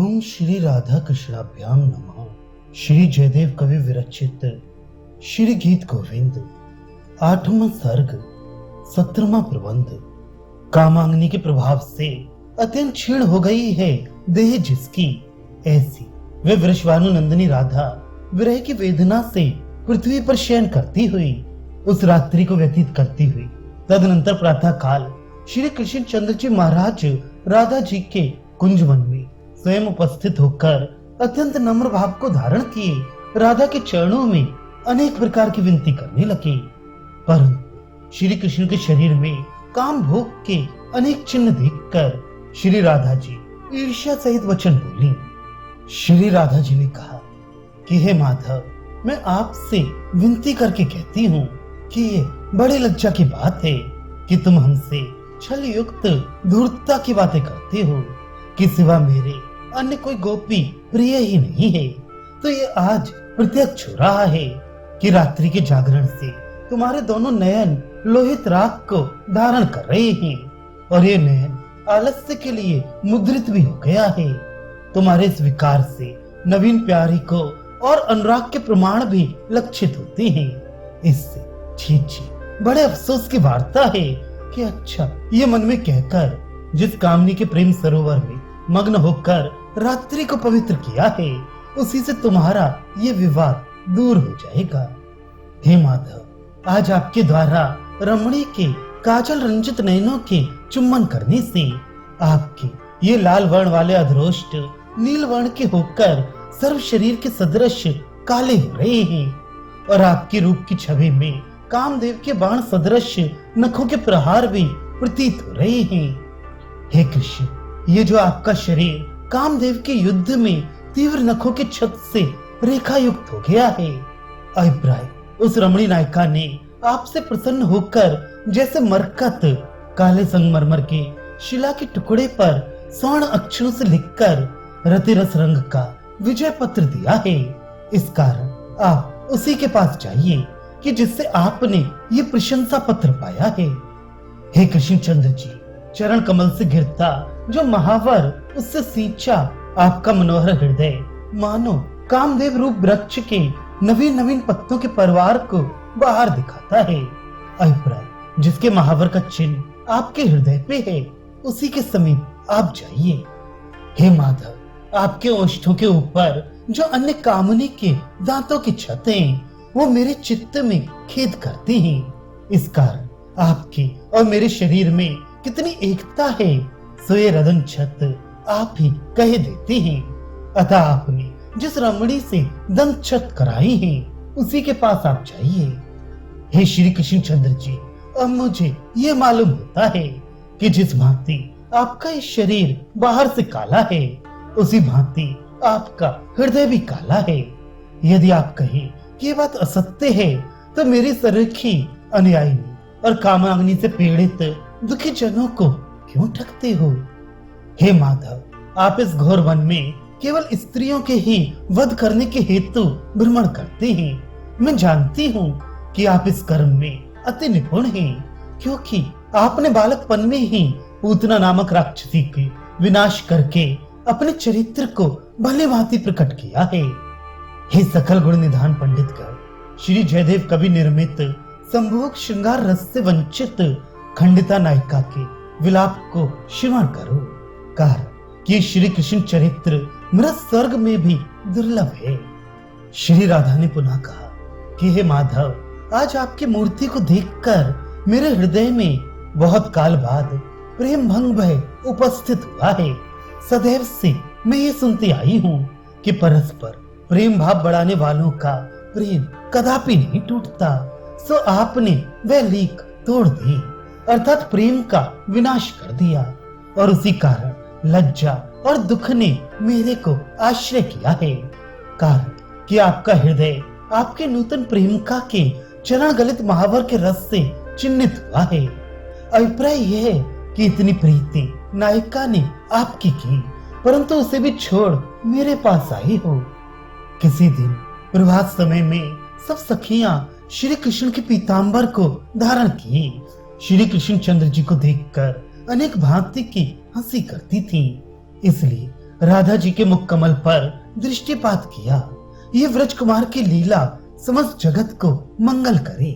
ओम श्री राधा कृष्णाभ्याम नमः। श्री जयदेव कवि विरचित श्री गीत गोविंद 8वां सर्ग 17वां प्रबंध। कामाग्नि के प्रभाव से अत्यंत क्षीण हो गई है देह जिसकी, ऐसी वे वृषभानु नंदिनी राधा विरह की वेदना से पृथ्वी पर शयन करती हुई उस रात्रि को व्यतीत करती हुई तदनंतर प्रातः काल श्री कृष्ण चंद्र जी महाराज राधा जी के कुंजवन में स्वयं उपस्थित होकर अत्यंत नम्र भाव को धारण किए राधा के चरणों में अनेक प्रकार की विनती करने लगे। परंतु श्री कृष्ण के शरीर में काम भोग के अनेक चिन्ह देखकर श्री राधा जी ईर्ष्या सहित वचन बोली। श्री राधा जी ने कहा कि हे माधव, मैं आपसे विनती करके कहती हूँ कि ये बड़ी लज्जा की बात है कि तुम हमसे छल युक्त धूर्तता की बातें करते हो कि सिवा मेरे अन्य कोई गोपी प्रिय ही नहीं है। तो ये आज प्रत्यक्ष हो रहा है कि रात्रि के जागरण से तुम्हारे दोनों नयन लोहित राख को धारण कर रहे हैं और ये नयन आलस्य के लिए मुद्रित भी हो गया है। तुम्हारे इस विकार से नवीन प्यारी को और अनुराग के प्रमाण भी लक्षित होते हैं। इससे छी बड़े अफसोस की वार्ता है कि अच्छा ये मन में कहकर जिस कामनी के प्रेम सरोवर में मग्न होकर रात्रि को पवित्र किया है, उसी से तुम्हारा ये विवाद दूर हो जाएगा। हे माधव, आज आपके द्वारा रमणी के काजल रंजित नयनों के चुम्बन करने से आपके ये लाल वर्ण वाले अधरोष्ट नील वर्ण के होकर सर्व शरीर के सदृश काले हो रहे हैं और आपके रूप की छवि में कामदेव के बाण सदृश नखों के प्रहार भी प्रतीत हो रहे हैं। हे कृष्ण, ये जो आपका शरीर कामदेव के युद्ध में तीव्र नखों के छत से रेखा युक्त हो गया है, अभिप्राय उस रमणी नायिका ने आपसे प्रसन्न होकर जैसे मरकत काले संगमरमर के शिला के टुकड़े पर स्वर्ण अक्षरों से लिखकर रतिरस रंग का विजय पत्र दिया है। इस कारण आप उसी के पास जाइए कि जिससे आपने ये प्रशंसा पत्र पाया है। हे कृष्ण चंद्र जी, चरण कमल से गिरता जो महावर उससे सींचा आपका मनोहर हृदय मानो कामदेव रूप वृक्ष के नवीन नवीन पत्तों के परिवार को बाहर दिखाता है। अभिप्राय जिसके महावर का चिन्ह आपके हृदय पे है, उसी के समीप आप जाइए। हे माधव, आपके ओष्ठों के ऊपर जो अन्य कामनी के दांतों की छत हैं, वो मेरे चित्त में खेद करती हैं। इस कारण आपके और मेरे शरीर में कितनी एकता है, सो ये रदन छत आप ही कह देते हैं। अतः आपने जिस रमणी से दंत छत कराई है, उसी के पास आप जाइए। हे श्री कृष्ण चंद्र जी, अब मुझे ये मालूम होता है कि जिस भांति आपका ये शरीर बाहर से काला है, उसी भांति आपका हृदय भी काला है। यदि आप कहें कि ये बात असत्य है, तो मेरी सरीखी अनुयायी और कामाग्नि से पीड़ित दुखी जनों को क्यों ठगते हो? हे माधव, आप इस घोर वन में केवल स्त्रियों के ही वध करने के हेतु भ्रमण करते हैं। मैं जानती हूँ कि आप इस कर्म में अति निपुण हैं, क्योंकि आपने बालकपन में ही पूतना नामक राक्षसी के विनाश करके अपने चरित्र को भली भांति प्रकट किया है। हे सकल गुण निधान पंडित कर, श्री जयदेव कवि निर्मित संभोग श्रृंगार रस से वंचित खंडिता नायिका के विलाप को श्रवण करो, कारण कि श्री कृष्ण चरित्र मेरा स्वर्ग में भी दुर्लभ है। श्री राधा ने पुनः कहा कि हे माधव, आज आपकी मूर्ति को देखकर मेरे हृदय में बहुत काल बाद प्रेम भंग भय उपस्थित हुआ है। सदैव से मैं ये सुनती आई हूँ कि परस्पर प्रेम भाव बढ़ाने वालों का प्रेम कदापि नहीं टूटता। सो आपने वह लीक तोड़ दी, अर्थात प्रेम का विनाश कर दिया, और उसी कारण लज्जा और दुख ने मेरे को आश्रय किया है। कारण कि आपका हृदय आपके नूतन प्रेमिका के चरण गलित महावर के रस से चिन्हित हुआ है। अभिप्राय यह है कि इतनी प्रीति नायिका ने आपकी की, परंतु उसे भी छोड़ मेरे पास आई हो। किसी दिन प्रभात समय में सब सखियां श्री कृष्ण के पीतांबर को धारण किए श्री कृष्ण चंद्र जी को देखकर अनेक भांति की हंसी करती थीं। इसलिए राधा जी के मुक्कमल पर दृष्टिपात किया। ये व्रज कुमार की लीला समस्त जगत को मंगल करे।